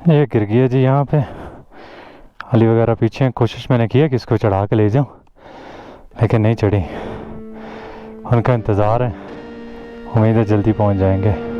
ये गिर गया जी यहाँ पे। अली वगैरह पीछे कोशिश मैंने किया कि इसको चढ़ा के ले जाऊँ, लेकिन नहीं चढ़ी। उनका इंतज़ार है, उम्मीद है जल्दी पहुँच जाएंगे।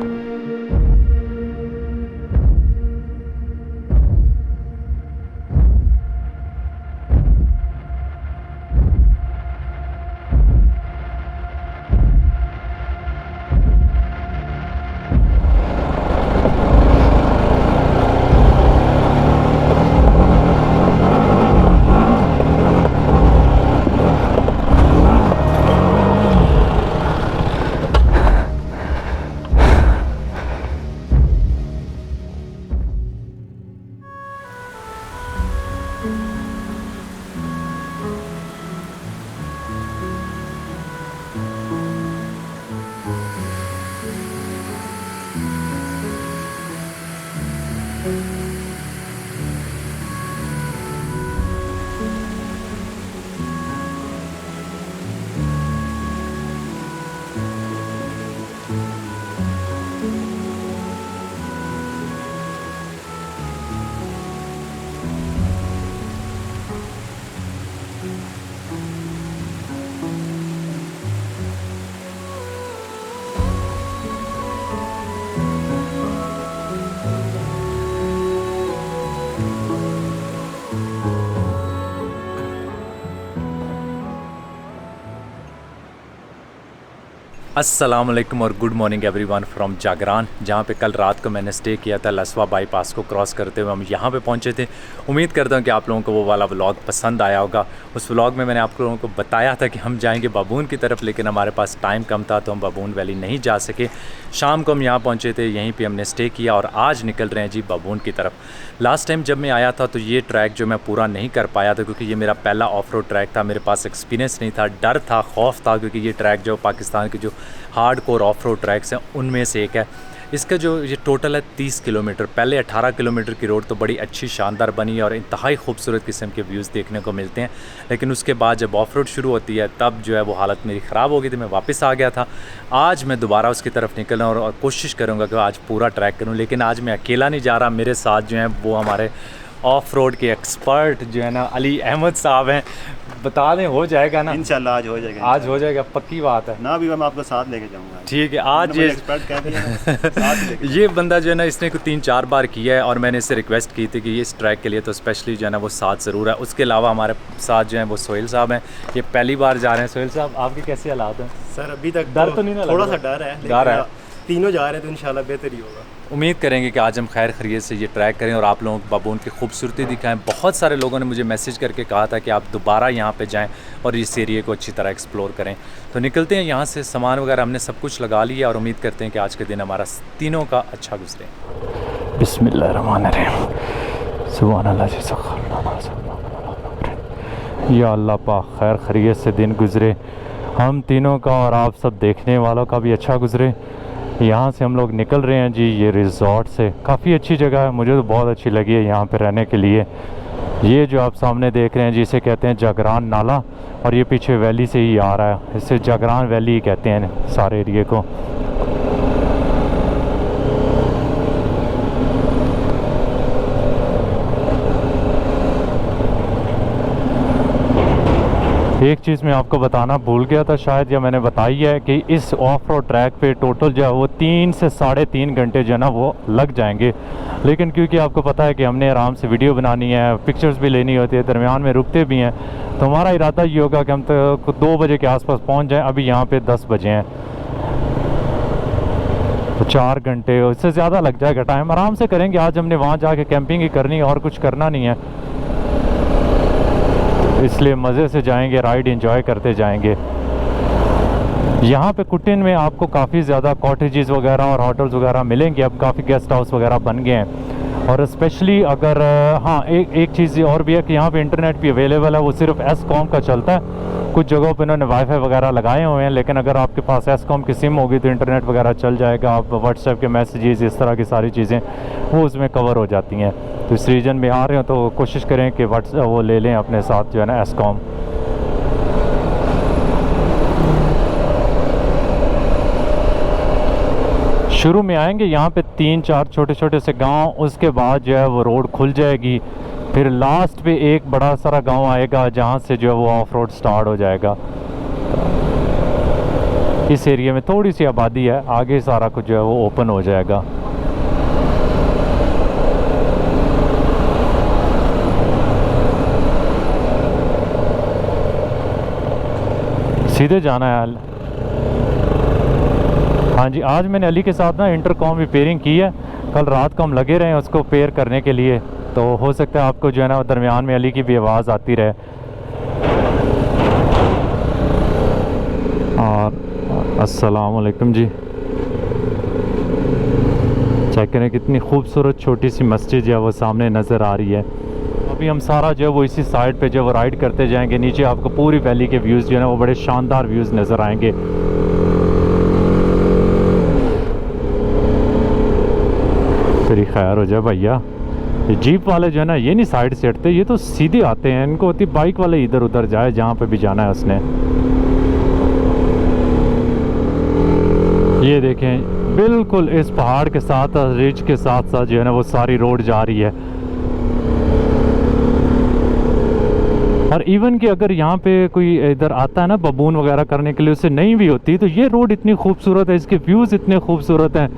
अस्सलाम वालेकुम और गुड मॉर्निंग एवरीवन फ्रॉम जागरान, जहाँ पे कल रात को मैंने स्टे किया था। लसवा बाईपास को क्रॉस करते हुए हम यहाँ पे पहुँचे थे। उम्मीद करता हूँ कि आप लोगों को वो वाला व्लॉग पसंद आया होगा। उस व्लॉग में मैंने आप लोगों को बताया था कि हम जाएंगे बाबून की तरफ, लेकिन हमारे पास टाइम कम था तो हम बाबून वैली नहीं जा सके। शाम को हम यहाँ पहुँचे थे, यहीं पर हमने स्टे किया और आज निकल रहे हैं जी बाबून की तरफ। लास्ट टाइम जब मैं आया था तो ये ट्रैक जो मैं पूरा नहीं कर पाया था, क्योंकि ये मेरा पहला ऑफ रोड ट्रैक था। मेरे पास एक्सपीरियंस नहीं था, डर था, खौफ था, क्योंकि ये ट्रैक जो पाकिस्तान के जो hard core of road tracks हैं उनमें से एक है। इसका जो ये टोटल है 30 किलोमीटर। पहले 18 किलोमीटर की रोड तो बड़ी अच्छी शानदार बनी और इंतहाई खूबसूरत किस्म के व्यूज़ देखने को मिलते हैं, लेकिन उसके बाद जब ऑफ रोड शुरू होती है तब जो है वो हालत मेरी ख़राब हो गई थी। मैं वापस आ गया था। आज मैं दोबारा उसकी तरफ निकलूँ और कोशिश करूँगा कि आज पूरा ट्रैक करूँ, लेकिन आज मैं अकेला नहीं जा रहा। मेरे साथ जो हैं वो हमारे ऑफ रोड के एक्सपर्ट जो है ना अली अहमद साहब हैं। बता दें हो जाएगा ना? इंशाल्लाह आज हो जाएगा। आज हो जाएगा, पक्की बात है ना। अभी मैं आपको साथ लेके जाऊंगा। ठीक है। आज ये एक्सपर्ट कह दिया साथ लेके ये बंदा जो है ना इसने को 3-4 बार किया है और मैंने इससे रिक्वेस्ट की थी कि ये इस ट्रैक के लिए तो स्पेशली जो है ना वो साथ ज़रूर है। उसके अलावा हमारे साथ जो है वो सोहेल साहब हैं। ये पहली बार जा रहे हैं। सोहेल साहब, आपके कैसे हालात हैं? सर अभी तक डर तो नहीं ना? थोड़ा सा डर है। डर है। तीनों जा रहे हैं तो इंशाल्लाह बेहतर ही होगा। उम्मीद करेंगे कि आज हम खैर खैरियत से ये ट्रैक करें और आप लोगों को बाबून की खूबसूरती दिखाएं। बहुत सारे लोगों ने मुझे मैसेज करके कहा था कि आप दोबारा यहाँ पे जाएं और इस एरिए को अच्छी तरह एक्सप्लोर करें। तो निकलते हैं यहाँ से। सामान वगैरह हमने सब कुछ लगा लिया और उम्मीद करते हैं कि आज के दिन हमारा तीनों का अच्छा गुजरे। बिस्मिल्लाहिर्रहमानिर्रहीम। सुभान अल्लाह जी या अल्लाह पाक खैर खैरियत से दिन गुजरे हम तीनों का और आप सब देखने वालों का भी अच्छा गुजरे। यहाँ से हम लोग निकल रहे हैं जी ये रिज़ॉर्ट से। काफ़ी अच्छी जगह है, मुझे तो बहुत अच्छी लगी है यहाँ पे रहने के लिए। ये जो आप सामने देख रहे हैं जिसे कहते हैं जागरान नाला, और ये पीछे वैली से ही आ रहा है। इससे जागरान वैली कहते हैं सारे एरिए को। एक चीज़ मैं आपको बताना भूल गया था शायद, या मैंने बताई है कि इस ऑफ रोड ट्रैक पे टोटल जो है वो 3 से 3.5 घंटे जो है ना वो लग जाएंगे। लेकिन क्योंकि आपको पता है कि हमने आराम से वीडियो बनानी है, पिक्चर्स भी लेनी होती है, दरमियान में रुकते भी हैं, तो हमारा इरादा ये होगा कि हम तो 2 बजे के आसपास पहुँच जाएँ। अभी यहाँ पर 10 बजे हैं तो 4 घंटे उससे ज़्यादा लग जाएगा। टाइम आराम से करेंगे। आज हमने वहाँ जाके कैंपिंग ही करनी है और कुछ करना नहीं है, इसलिए मज़े से जाएंगे, राइड एंजॉय करते जाएंगे। यहाँ पे कुटिन में आपको काफ़ी ज़्यादा कॉटेजेस वगैरह और होटल्स वगैरह मिलेंगे। अब काफ़ी गेस्ट हाउस वगैरह बन गए हैं। और स्पेशली अगर हाँ एक चीज़ और भी है कि यहाँ पे इंटरनेट भी अवेलेबल है। वो सिर्फ एसकॉम का चलता है। कुछ जगहों पे इन्होंने वाईफाई वगैरह लगाए हुए हैं, लेकिन अगर आपके पास एसकॉम की सिम होगी तो इंटरनेट वगैरह चल जाएगा। आप व्हाट्सएप के मैसेजेस इस तरह की सारी चीज़ें वो उसमें कवर हो जाती हैं। तो इस रीजन में आ रहे हो तो कोशिश करें कि व्हाट्सएप वो ले लें अपने साथ जो है ना एसकॉम। शुरू में आएंगे यहाँ पे 3-4 छोटे छोटे से गांव, उसके बाद जो है वो रोड खुल जाएगी। फिर लास्ट पे एक बड़ा सारा गांव आएगा जहाँ से जो है वो ऑफ रोड स्टार्ट हो जाएगा। इस एरिया में थोड़ी सी आबादी है, आगे सारा कुछ जो है वो ओपन हो जाएगा। सीधे जाना है। हाँ जी, आज मैंने अली के साथ ना इंटरकॉम रिपेयरिंग की है। कल रात को हम लगे रहे हैं उसको पेयर करने के लिए, तो हो सकता है आपको जो है ना दरमियान में अली की भी आवाज़ आती रहे। और अस्सलाम वालेकुम जी। चेक करें कितनी खूबसूरत छोटी सी मस्जिद जो है वो सामने नज़र आ रही है। अभी हम सारा जो है वो इसी साइड पे जो है वो राइड करते जाएंगे। नीचे आपको पूरी वैली के व्यूज़ जो है ना वो बड़े शानदार व्यूज़ नज़र आएंगे। तेरी खैर हो जाए भैया। ये जीप वाले जो है ना ये नहीं साइड से हटते, ये तो सीधे आते हैं। इनको होती बाइक वाले इधर उधर जाए जहाँ पे भी जाना है उसने। ये देखें बिल्कुल इस पहाड़ के साथ रिज के साथ साथ जो है ना वो सारी रोड जा रही है। और इवन कि अगर यहाँ पे कोई इधर आता है ना बबून वगैरह करने के लिए, उससे नहीं भी होती, तो ये रोड इतनी खूबसूरत है, इसके व्यूज़ इतने खूबसूरत हैं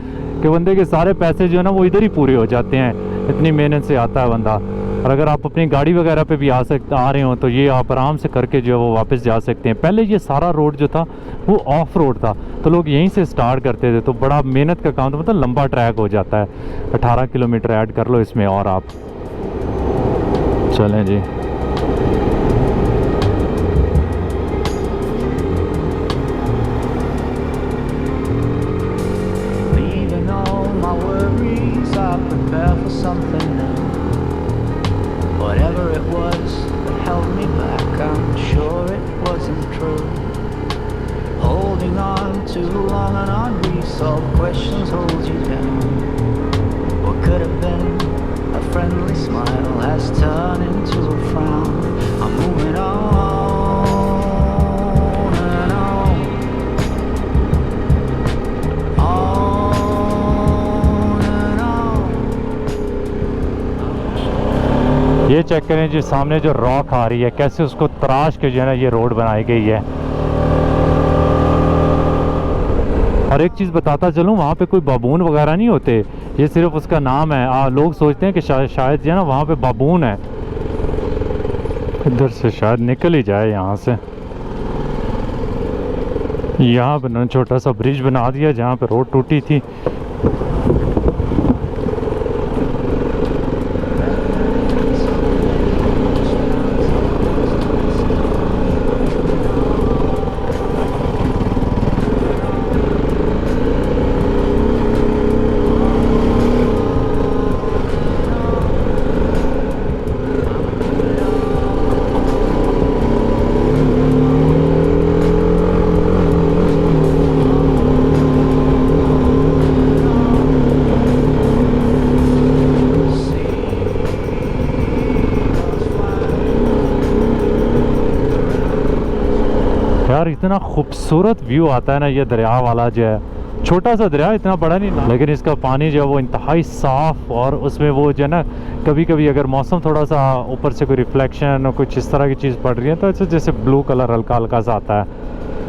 कि बंदे के सारे पैसे जो है ना वो इधर ही पूरे हो जाते हैं। इतनी मेहनत से आता है बंदा। और अगर आप अपनी गाड़ी वगैरह पे भी आ रहे हो तो ये आप आराम से करके जो है वो वापस जा सकते हैं। पहले ये सारा रोड जो था वो ऑफ रोड था, तो लोग यहीं से स्टार्ट करते थे, तो बड़ा मेहनत का काम था, मतलब लंबा ट्रैक हो जाता है। 18 किलोमीटर ऐड कर लो इसमें और आप चलें जी। Something new, whatever it was that held me back, I'm sure it wasn't true. Holding on too long and unresolved questions hold you down. What could have been a friendly smile has turned into a frown. I'm moving on and on. ये check करें जी, सामने जो rock आ रही है कैसे उसको तराश के जो है ना ये रोड बनाई गई है। और एक चीज़ बताता चलूँ, वहाँ पे कोई बाबून वगैरह नहीं होते, ये सिर्फ उसका नाम है। लोग सोचते हैं कि शायद जो है ना वहाँ पे बाबून है। इधर से शायद निकल ही जाए यहाँ से। यहाँ पे छोटा सा ब्रिज बना दिया जहाँ पे रोड टूटी थी। यार इतना खूबसूरत व्यू आता है ना ये दरिया वाला जो है। छोटा सा दरिया, इतना बड़ा नहीं, लेकिन इसका पानी जो है वो इंतहाई साफ़। और उसमें वो जो है ना कभी कभी अगर मौसम थोड़ा सा ऊपर से कोई रिफ्लेक्शन और कुछ इस तरह की चीज़ पड़ रही है तो ऐसे जैसे ब्लू कलर हल्का हल्का सा आता है।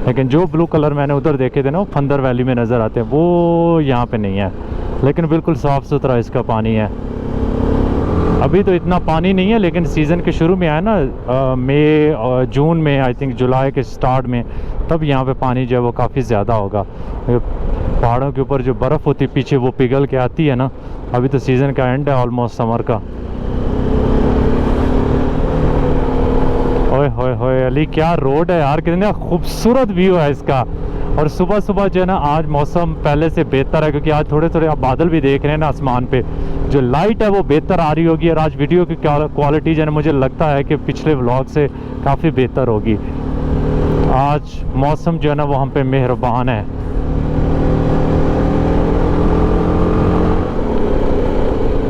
लेकिन जो ब्लू कलर मैंने उधर देखे थे ना वो फंदर वैली में नज़र आते हैं, वो यहाँ पे नहीं है। लेकिन बिल्कुल साफ़ सुथरा इसका पानी है। अभी तो इतना पानी नहीं है, लेकिन सीज़न के शुरू में आया ना मई और जून में, आई थिंक जुलाई के स्टार्ट में, तब यहाँ पे पानी जो है वो काफ़ी ज़्यादा होगा। पहाड़ों के ऊपर जो बर्फ़ होती है पीछे वो पिघल के आती है ना। अभी तो सीज़न का एंड है ऑलमोस्ट, समर का। ओए होए होए अली, क्या रोड है यार, कितना खूबसूरत व्यू है इसका। और सुबह सुबह जो है ना आज मौसम पहले से बेहतर है, क्योंकि आज थोड़े थोड़े आप बादल भी देख रहे हैं ना आसमान पे, जो लाइट है वो बेहतर आ रही होगी। और आज वीडियो की क्वालिटी जो है मुझे लगता है कि पिछले व्लॉग से काफ़ी बेहतर होगी। आज मौसम जो है ना वो हम पे मेहरबान है।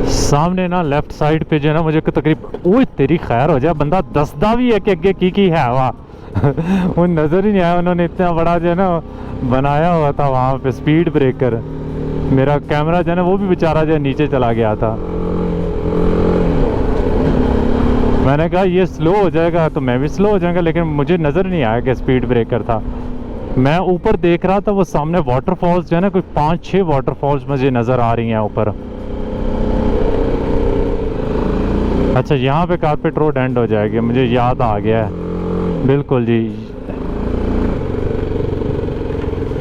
सामने ना लेफ्ट साइड पे जो है ना मुझे तकरीबन, ओए तेरी खैर हो जाए, बंदा दसदा भी है कि अगे की है वहाँ वो नज़र ही नहीं आया। उन्होंने इतना बड़ा जो है ना बनाया हुआ था वहाँ पे स्पीड ब्रेकर। मेरा कैमरा जो है ना वो भी बेचारा जो है नीचे चला गया था। मैंने कहा ये स्लो हो जाएगा तो मैं भी स्लो हो जाऊंगा, लेकिन मुझे नज़र नहीं आया कि स्पीड ब्रेकर था। मैं ऊपर देख रहा था, वो सामने वाटरफॉल्स जो है ना, कोई 5-6 वाटरफॉल्स मुझे नज़र आ रही हैं ऊपर। अच्छा, यहाँ पे कारपेट रोड एंड हो जाएगी, मुझे याद आ गया है। बिल्कुल जी।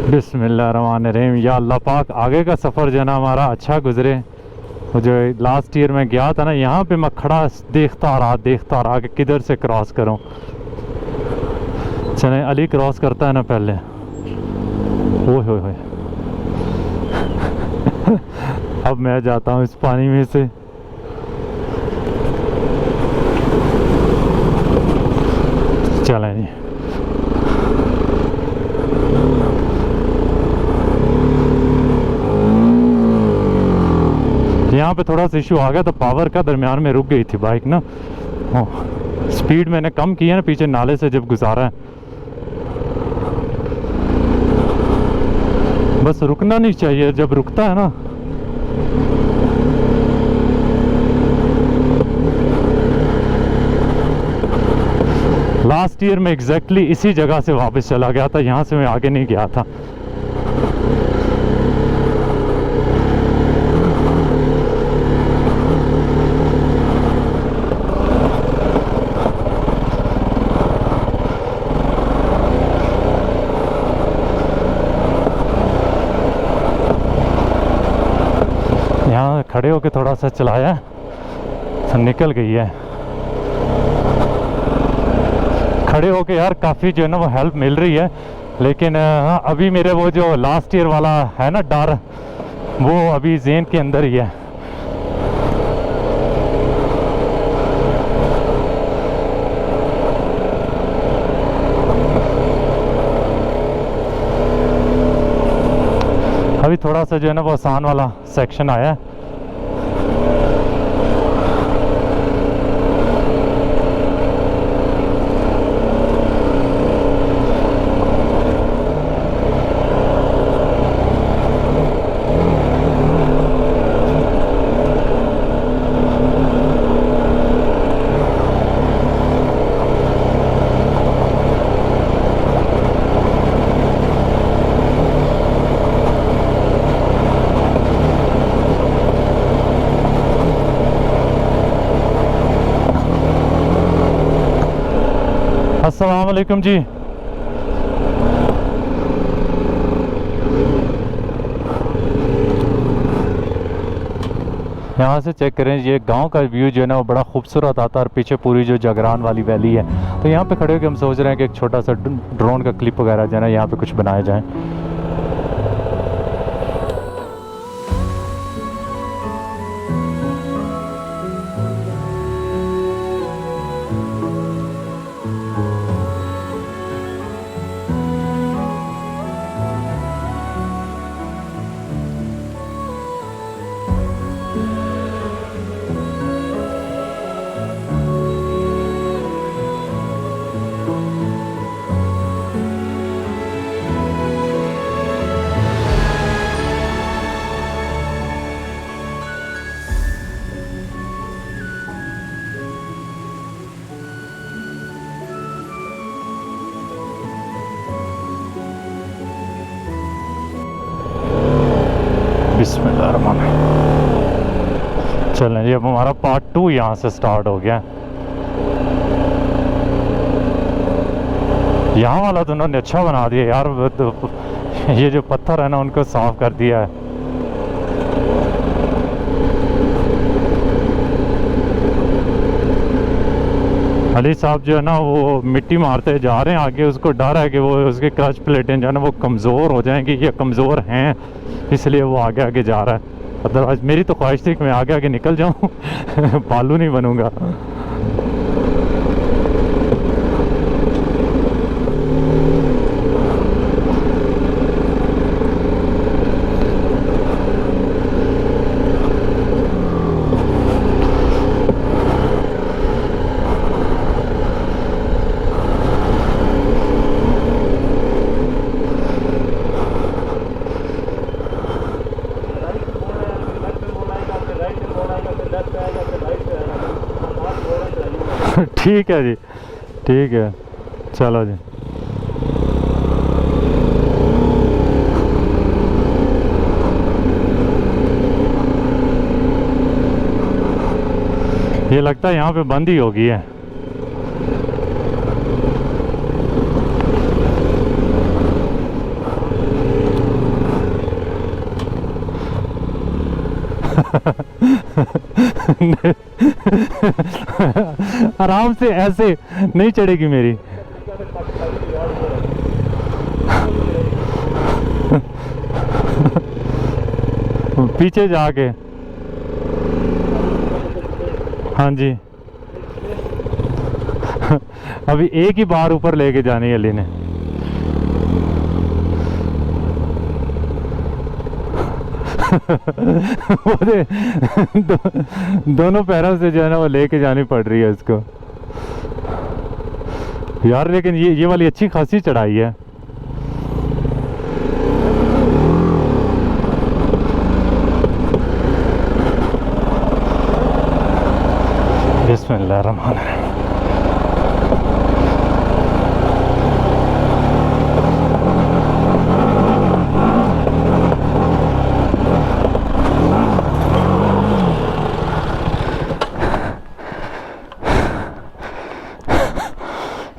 बिस्मिल्लाहिर्रहमानिर्रहीम। या अल्लाह पाक आगे का सफ़र जो है ना हमारा अच्छा गुजरे। वो जो लास्ट ईयर में गया था ना, यहाँ पे मैं खड़ा देखता रहा कि किधर से क्रॉस करूँ। चलें, अली क्रॉस करता है ना पहले। ओए होए होए। अब मैं जाता हूँ इस पानी में से। चलें जी। यहाँ पे थोड़ा सा इशू आ गया, तो पावर का दरमियान में रुक गई थी बाइक ना। स्पीड मैंने कम की है ना, पीछे नाले से जब गुजारा है। बस रुकना नहीं चाहिए, जब रुकता है ना लास्ट ईयर में एग्जैक्टली इसी जगह से वापस चला गया था, यहाँ से मैं आगे नहीं गया था। यहाँ खड़े होके थोड़ा सा चलाया तो निकल गई है। खड़े होके यार काफ़ी जो है ना वो हेल्प मिल रही है, लेकिन हाँ, अभी मेरे वो जो लास्ट ईयर वाला है ना डर, वो अभी ज़हन के अंदर ही है। अभी थोड़ा सा जो है ना वो आसान वाला सेक्शन आया है। अस्सलाम वालेकुम जी। यहाँ से चेक करें, ये गांव का व्यू जो है ना वो बड़ा खूबसूरत आता है, और पीछे पूरी जो जागरान वाली वैली है। तो यहाँ पे खड़े होकर हम सोच रहे हैं कि एक छोटा सा ड्रोन का क्लिप वगैरह जो है ना यहाँ पे कुछ बनाया जाए। बिस्मिल्लाहिर्रहमानिर्रहीम। चलें जी, अब हमारा पार्ट 2 यहाँ से स्टार्ट हो गया। यहाँ वाला तो उन्होंने अच्छा बना दिया यार, ये जो पत्थर है ना उनको साफ कर दिया है। अली साहब जो है ना वो मिट्टी मारते जा रहे हैं आगे, उसको डर है कि वो उसके क्लच प्लेटें जो है ना वो कमज़ोर हो जाएंगी, या कमज़ोर हैं, इसलिए वो आगे आगे जा रहा है। अदरवाइज़ मेरी तो ख्वाहिश थी कि मैं आगे आगे निकल जाऊँ पालू नहीं बनूँगा। ठीक है जी, ठीक है, चलो जी। ये लगता है यहाँ पे बंद ही होगी है। आराम से, ऐसे नहीं चढ़ेगी मेरी। पीछे जाके, हाँ जी। अभी एक ही बार ऊपर लेके जानी है अली ने। वो दोनों पैरों से जो है ना वो लेके जानी पड़ रही है इसको यार। लेकिन ये वाली अच्छी खासी चढ़ाई है। बिस्मिल्लाहिर्रहमानिर्रहीम।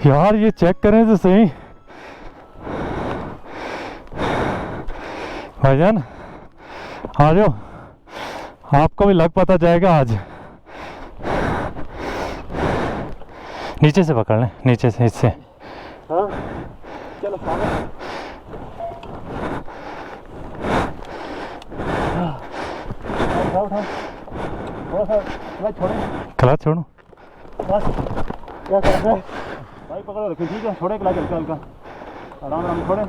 यार ये चेक करें तो सही भाईजान, आ जाओ, आपको भी लग पता जाएगा आज। नीचे से पकड़ लें, नीचे से, इससे। हाँ चलो क्लच छोड़ो, बस क्या कर रहे हैं भाई, पकड़ो रखो, ठीक है, छोड़े क्लच हल्का हल्का, आराम आराम छोड़े,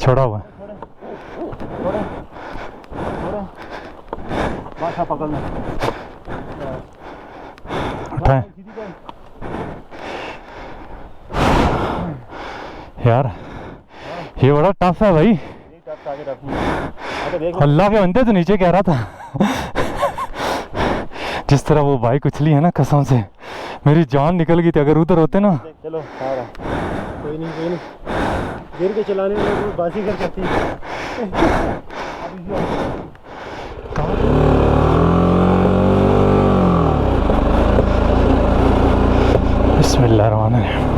छोड़ा हुआ छोड़े छोड़े छोड़े, बस आप पकड़ लें, उठाए। यार ये बड़ा टफ है भाई। अल्लाह के बंदे, तो नीचे कह रहा था। जिस तरह वो बाइक उछली है ना, कसम से मेरी जान निकल गई थी। अगर उधर होते ना। चलो कोई नहीं गिर के चलाने में वो बाजी कर सकती है। बिस्मिल्लाहिर्रहमानिर्रहीम।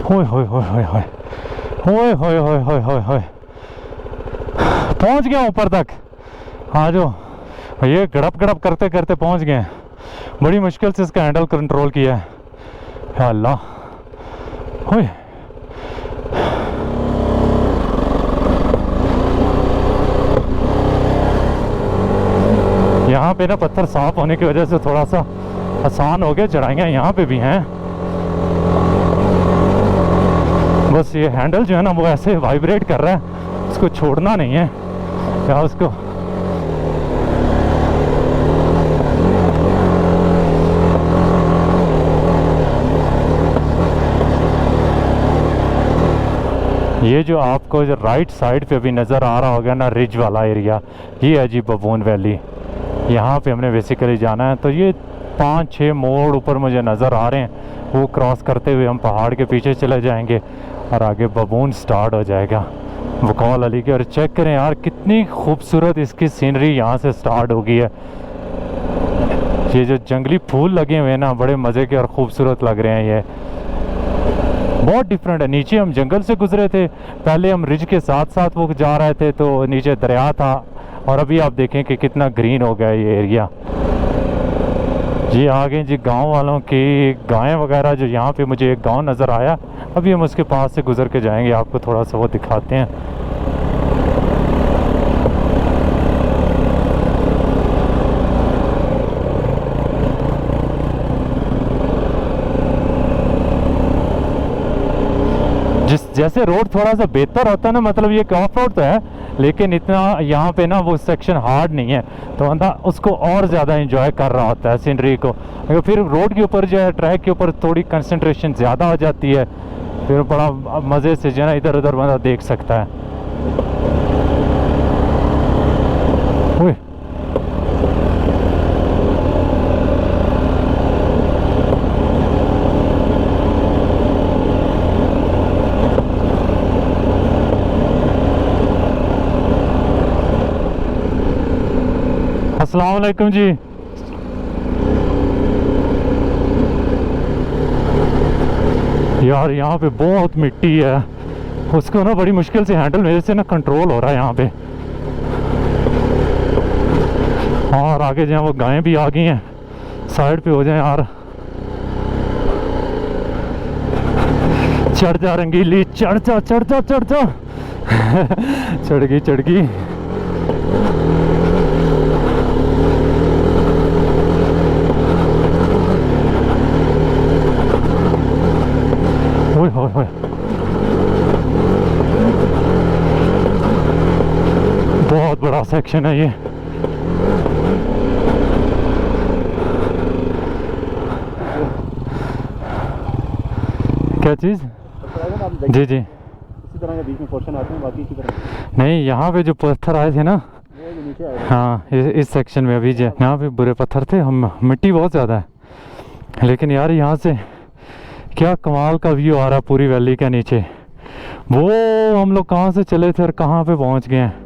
होय होय होय होय होय होय होय होय होय होय होय, पहुंच गया ऊपर तक। आ जाओ। ये गड़प गड़प करते करते पहुंच गए। बड़ी मुश्किल से इसका हैंडल कंट्रोल किया है। या अल्लाह, होय। यहाँ पे ना पत्थर साफ होने की वजह से थोड़ा सा आसान हो गया। चढ़ाइयाँ यहाँ पे भी हैं। बस ये हैंडल जो है ना वो ऐसे वाइब्रेट कर रहा है, उसको छोड़ना नहीं है या उसको। ये जो आपको जो राइट साइड पे भी नज़र आ रहा होगा ना, रिज वाला एरिया, ये है जी बबून वैली। यहाँ पे हमने बेसिकली जाना है। तो ये 5-6 मोड़ ऊपर मुझे नज़र आ रहे हैं। वो क्रॉस करते हुए हम पहाड़ के पीछे चले जाएंगे और आगे बबून स्टार्ट हो जाएगा बकौल अली के। और चेक करें यार, कितनी खूबसूरत इसकी सीनरी यहाँ से स्टार्ट हो गई है। ये जो जंगली फूल लगे हुए हैं ना, बड़े मज़े के और ख़ूबसूरत लग रहे हैं। ये बहुत डिफरेंट है। नीचे हम जंगल से गुजरे थे, पहले हम रिज के साथ साथ वो जा रहे थे तो नीचे दरिया था, और अभी आप देखें कि कितना ग्रीन हो गया ये एरिया। ये आगे जी गांव वालों की गायें वगैरह, जो यहाँ पे मुझे एक गांव नज़र आया, अभी हम उसके पास से गुजर के जाएंगे, आपको थोड़ा सा वो दिखाते हैं। जिस जैसे रोड थोड़ा सा बेहतर होता है ना, मतलब ये ऑफ रोड तो है लेकिन इतना यहाँ पे ना वो सेक्शन हार्ड नहीं है, तो बंदा उसको और ज़्यादा एंजॉय कर रहा होता है सीनरी को। अगर फिर रोड के ऊपर जो है, ट्रैक के ऊपर थोड़ी कंसंट्रेशन ज़्यादा हो जाती है, फिर बड़ा मज़े से जो है ना इधर उधर बंदा देख सकता है। ओए अस्सलाम वालेकुम जी। यार यहाँ पे बहुत मिट्टी है, उसको ना बड़ी मुश्किल से हैंडल मेरे से ना कंट्रोल हो रहा है यहाँ पे। और आगे जहाँ वो गायें भी आ गई हैं, साइड पे हो जाए यार। चढ़ जा रंगीली, चढ़ जा चढ़ जा चढ़ जा। चढ़ गई चढ़ गई। ओए होए होए, बहुत बड़ा सेक्शन है ये। क्या चीज़? जी जी, इसी तरह के बीच में पोर्शन आते हैं, बाकी इसी तरह नहीं, यहाँ पे जो पत्थर आए थे ना, वो जो नीचे आए हाँ इस सेक्शन में अभी जो यहाँ पे बुरे पत्थर थे, हम मिट्टी बहुत ज़्यादा है। लेकिन यार यहाँ से क्या कमाल का व्यू आ रहा है पूरी वैली के नीचे। वो हम लोग कहाँ से चले थे और कहाँ पे पहुँच गए हैं।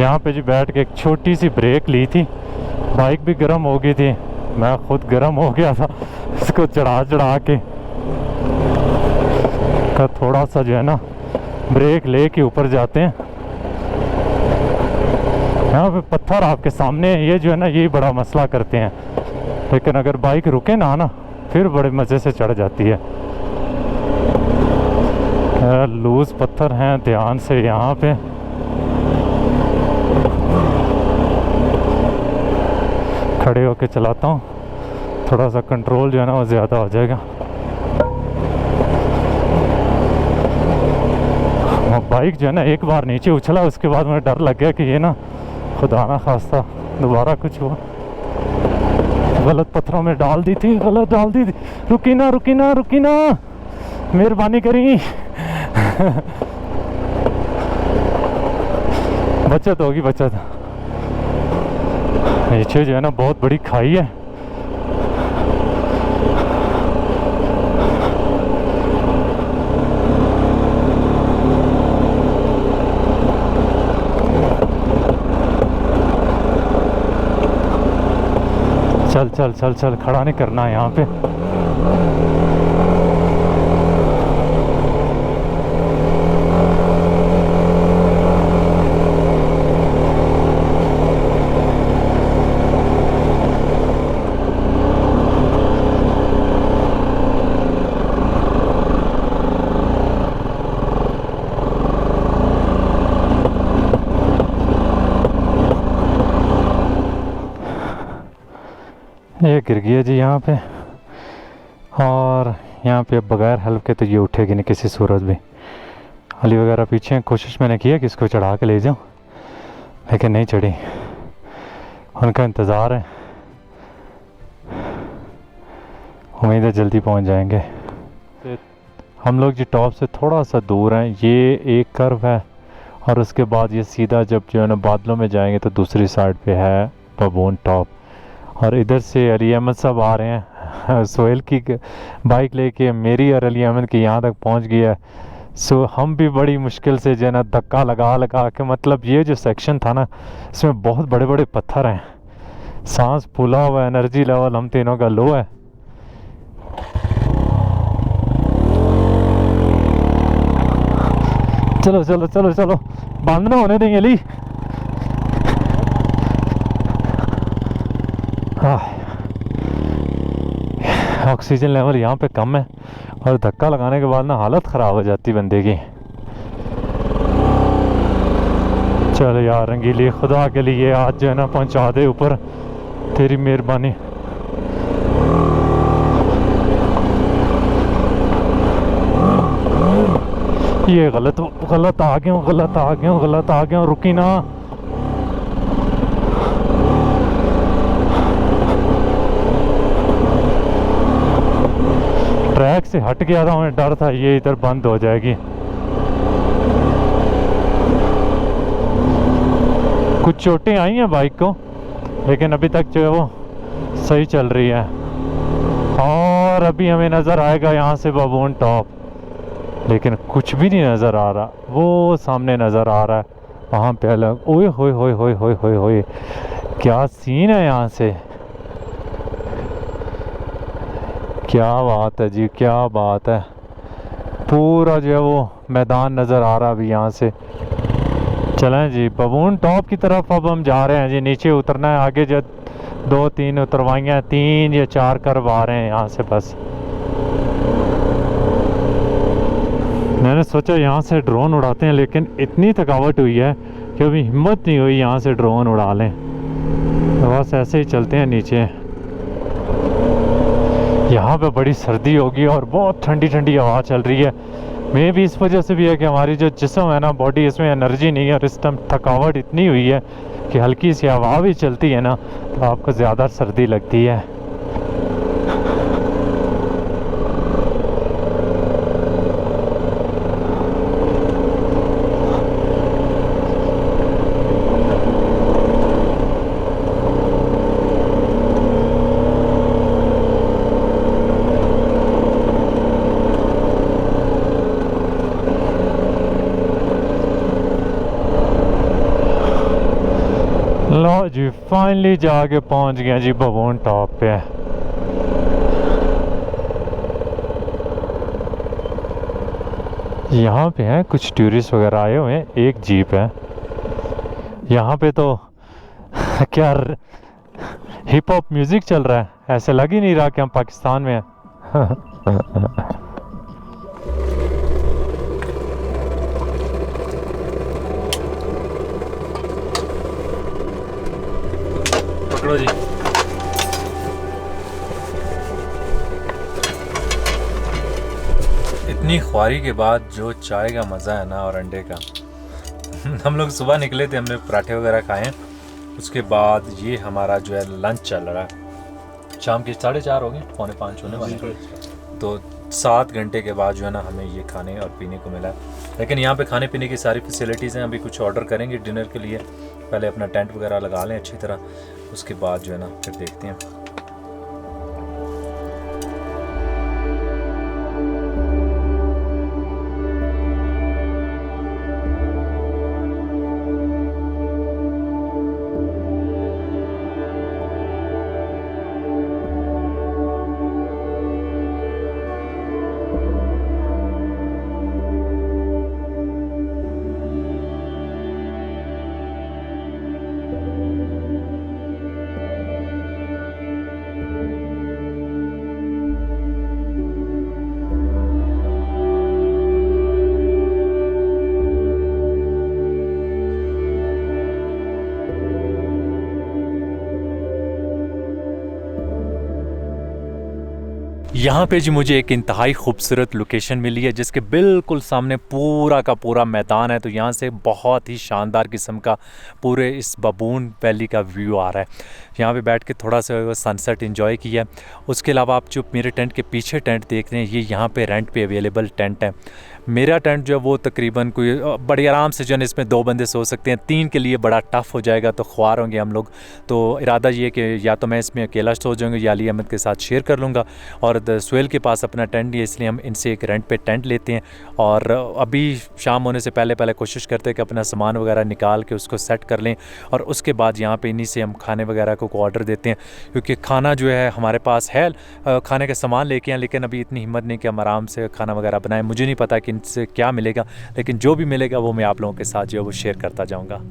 यहाँ पे जी बैठ के एक छोटी सी ब्रेक ली थी, बाइक भी गर्म हो गई थी, मैं खुद गर्म हो गया था इसको चढ़ा चढ़ा के। का थोड़ा सा जो है ना ब्रेक ले के ऊपर जाते हैं। यहाँ पे पत्थर आपके सामने ये जो है ना यही बड़ा मसला करते हैं, लेकिन अगर बाइक रुके ना फिर बड़े मज़े से चढ़ जाती है। लूज पत्थर हैं, ध्यान से यहाँ पे। खड़े होके चलाता हूँ, थोड़ा सा कंट्रोल जो है ना वो ज़्यादा हो जाएगा। बाइक जो है ना एक बार नीचे उछला, उसके बाद मुझे डर लग गया कि ये ना खुदा ना खास्ता दोबारा कुछ हुआ। गलत पत्थरों में डाल दी थी, गलत डाल दी थी। रुकी ना रुकी ना रुकी ना, मेहरबानी करी। बचत होगी बचत। नीचे जो है ना बहुत बड़ी खाई है। चल चल चल चल, खड़ा नहीं करना है यहाँ पे। ये गिर गया जी यहाँ पे, और यहाँ पे अब बगैर हेल्प के तो ये उठेगी नहीं किसी सूरत भी। अली वगैरह पीछे कोशिश मैंने किया कि इसको चढ़ा के ले जाऊँ, लेकिन नहीं चढ़ी। उनका इंतज़ार है, उम्मीद है जल्दी पहुँच जाएंगे। हम लोग जी टॉप से थोड़ा सा दूर हैं, ये एक कर्व है और उसके बाद ये सीधा जब जो है ना बादलों में जाएंगे तो दूसरी साइड पे है बबून टॉप। और इधर से अली अहमद साहब आ रहे हैं सोहेल की बाइक लेके, मेरी और अली अहमद की यहाँ तक पहुँच गया है। सो हम भी बड़ी मुश्किल से जो है ना धक्का लगा लगा के, मतलब ये जो सेक्शन था ना इसमें बहुत बड़े बड़े पत्थर हैं, सांस फूला हुआ, एनर्जी लेवल हम तीनों का लो है। चलो चलो चलो चलो, बंद ना होने देंगे अली। ऑक्सीजन लेवल यहाँ पे कम है और धक्का लगाने के बाद ना हालत ख़राब हो जाती बंदे की। चल यार रंगीली, खुदा के लिए आज जो है ना पहुँचा दे ऊपर, तेरी मेहरबानी। ये गलत आ गया हूँ, गलत आ गया हूँ, रुकी ना। ट्रैक से हट गया था, मुझे डर था ये इधर बंद हो जाएगी। कुछ चोटें आई हैं बाइक को, लेकिन अभी तक जो है वो सही चल रही है। और अभी हमें नज़र आएगा यहाँ से बबून टॉप, लेकिन कुछ भी नहीं नज़र आ रहा। वो सामने नज़र आ रहा है वहाँ पे अलग। ओए होए होए होए होए होए होए, क्या सीन है यहाँ से, क्या बात है जी, क्या बात है। पूरा जो है वो मैदान नज़र आ रहा अभी यहाँ से। चलें जी बबून टॉप की तरफ अब हम जा रहे हैं जी। नीचे उतरना है, आगे जो 2-3 उतरवाइयाँ, 3 या 4 कर्व आ रहे हैं यहाँ से बस। मैंने सोचा यहाँ से ड्रोन उड़ाते हैं, लेकिन इतनी थकावट हुई है कि अभी हिम्मत नहीं हुई यहाँ से ड्रोन उड़ा लें, तो बस ऐसे ही चलते हैं नीचे। यहाँ पे बड़ी सर्दी होगी और बहुत ठंडी ठंडी हवा चल रही है। मे भी इस वजह से भी है कि हमारी जो जिस्म है ना, बॉडी, इसमें एनर्जी नहीं है और इस टाइम थकावट इतनी हुई है कि हल्की सी हवा भी चलती है ना तो आपको ज़्यादा सर्दी लगती है। लो जी फाइनली जाके पहुंच गया जी बबून टॉप पे। यहाँ पे हैं कुछ टूरिस्ट वगैरह आए हुए हैं, एक जीप है यहाँ पे तो क्या हिप हॉप म्यूजिक चल रहा है, ऐसे लग ही नहीं रहा कि हम पाकिस्तान में हैं। जी इतनी ख्वारी के बाद जो चाय का मज़ा है ना और अंडे का हम लोग सुबह निकले थे, हमने पराठे वगैरह खाए हैं, उसके बाद ये हमारा जो है लंच चल रहा है। शाम के 4:30 हो गए, 4:45 होने वाले, तो 7 घंटे के बाद जो है ना हमें ये खाने और पीने को मिला। लेकिन यहाँ पे खाने पीने की सारी फैसिलिटीज़ हैं। अभी कुछ ऑर्डर करेंगे डिनर के लिए, पहले अपना टेंट वगैरह लगा लें अच्छी तरह, उसके बाद जो है ना फिर देखते हैं। यहाँ पे जी मुझे एक इंतहाई खूबसूरत लोकेशन मिली है जिसके बिल्कुल सामने पूरा का पूरा मैदान है। तो यहाँ से बहुत ही शानदार किस्म का पूरे इस बबून वैली का व्यू आ रहा है। यहाँ पे बैठ के थोड़ा सा सनसेट एंजॉय किया। उसके अलावा आप जो मेरे टेंट के पीछे टेंट देख रहे हैं, ये यहाँ पे रेंट पे अवेलेबल टेंट है। मेरा टेंट जो है वो तकरीबन कोई बड़ी आराम से जो है इसमें 2 बंदे सो सकते हैं। 3 के लिए बड़ा टफ़ हो जाएगा, तो ख्वार होंगे हम लोग। तो इरादा ये कि या तो मैं इसमें अकेला सो जाऊँगा या अली अहमद के साथ शेयर कर लूँगा। और सुहेल के पास अपना टेंट नहीं है, इसलिए हम इनसे एक रेंट पे टेंट लेते हैं। और अभी शाम होने से पहले पहले कोशिश करते हैं कि अपना सामान वगैरह निकाल के उसको सेट कर लें, और उसके बाद यहाँ पे इन्हीं से हम खाने वगैरह को ऑर्डर देते हैं। क्योंकि खाना जो है हमारे पास है, खाने का सामान लेके आए, लेकिन अभी इतनी हिम्मत नहीं कि हम आराम से खाना वगैरह बनाएं। मुझे नहीं पता कि इनसे क्या मिलेगा, लेकिन जो भी मिलेगा वो मैं आप लोगों के साथ जो है वो शेयर करता जाऊँगा।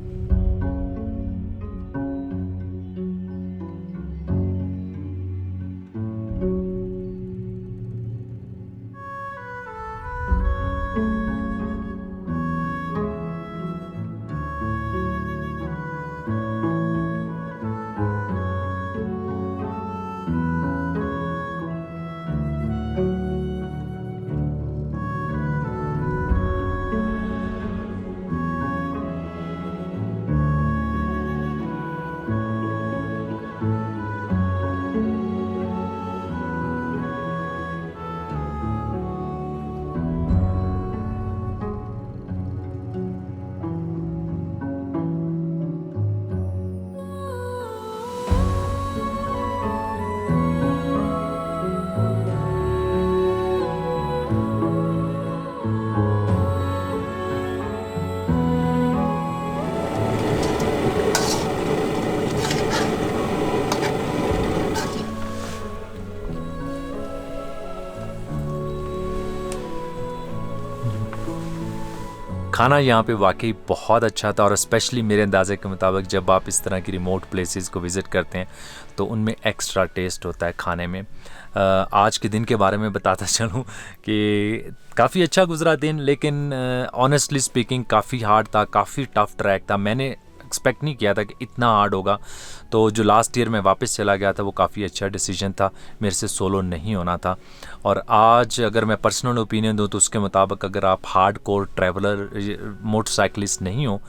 खाना यहाँ पे वाकई बहुत अच्छा था, और स्पेशली मेरे अंदाजे के मुताबिक जब आप इस तरह की रिमोट प्लेसेस को विज़िट करते हैं तो उनमें एक्स्ट्रा टेस्ट होता है खाने में। आज के दिन के बारे में बताता चलूँ कि काफ़ी अच्छा गुजरा दिन, लेकिन ऑनेस्टली स्पीकिंग काफ़ी हार्ड था, काफ़ी टफ ट्रैक था। मैंने एक्सपेक्ट नहीं किया था कि इतना हार्ड होगा। तो जो लास्ट ईयर में वापस चला गया था वो काफ़ी अच्छा डिसीजन था, मेरे से सोलो नहीं होना था। और आज अगर मैं पर्सनल ओपिनियन दूं तो उसके मुताबिक अगर आप हार्ड कोर ट्रैवलर मोटरसाइकिलिस्ट नहीं हो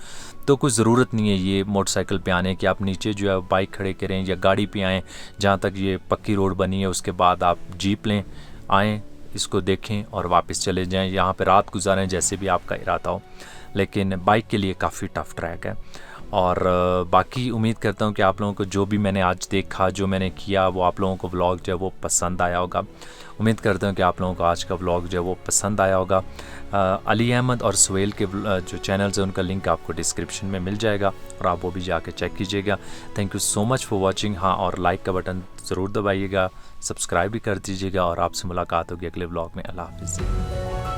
तो कोई ज़रूरत नहीं है ये मोटरसाइकिल पे आने की। आप नीचे जो है बाइक खड़े करें या गाड़ी पे आएँ, जहाँ तक ये पक्की रोड बनी है, उसके बाद आप जीप लें, आएँ, इसको देखें और वापस चले जाएँ, यहाँ पर रात गुजारें, जैसे भी आपका इरादा हो। लेकिन बाइक के लिए काफ़ी टफ ट्रैक है। और बाकी उम्मीद करता हूँ कि आप लोगों को जो भी मैंने आज देखा, जो मैंने किया, वो आप लोगों को व्लॉग जो है वो पसंद आया होगा। उम्मीद करता हूँ कि आप लोगों को आज का व्लॉग जो है वो पसंद आया होगा। अली अहमद और सुहेल के जो चैनल्स हैं उनका लिंक आपको डिस्क्रिप्शन में मिल जाएगा, और आप वो भी जाके चेक कीजिएगा। Thank you so much for watching. हाँ, और लाइक का बटन ज़रूर दबाइएगा, सब्सक्राइब भी कर दीजिएगा, और आपसे मुलाकात होगी अगले व्लॉग में। अल्लाह हाफ़िज़।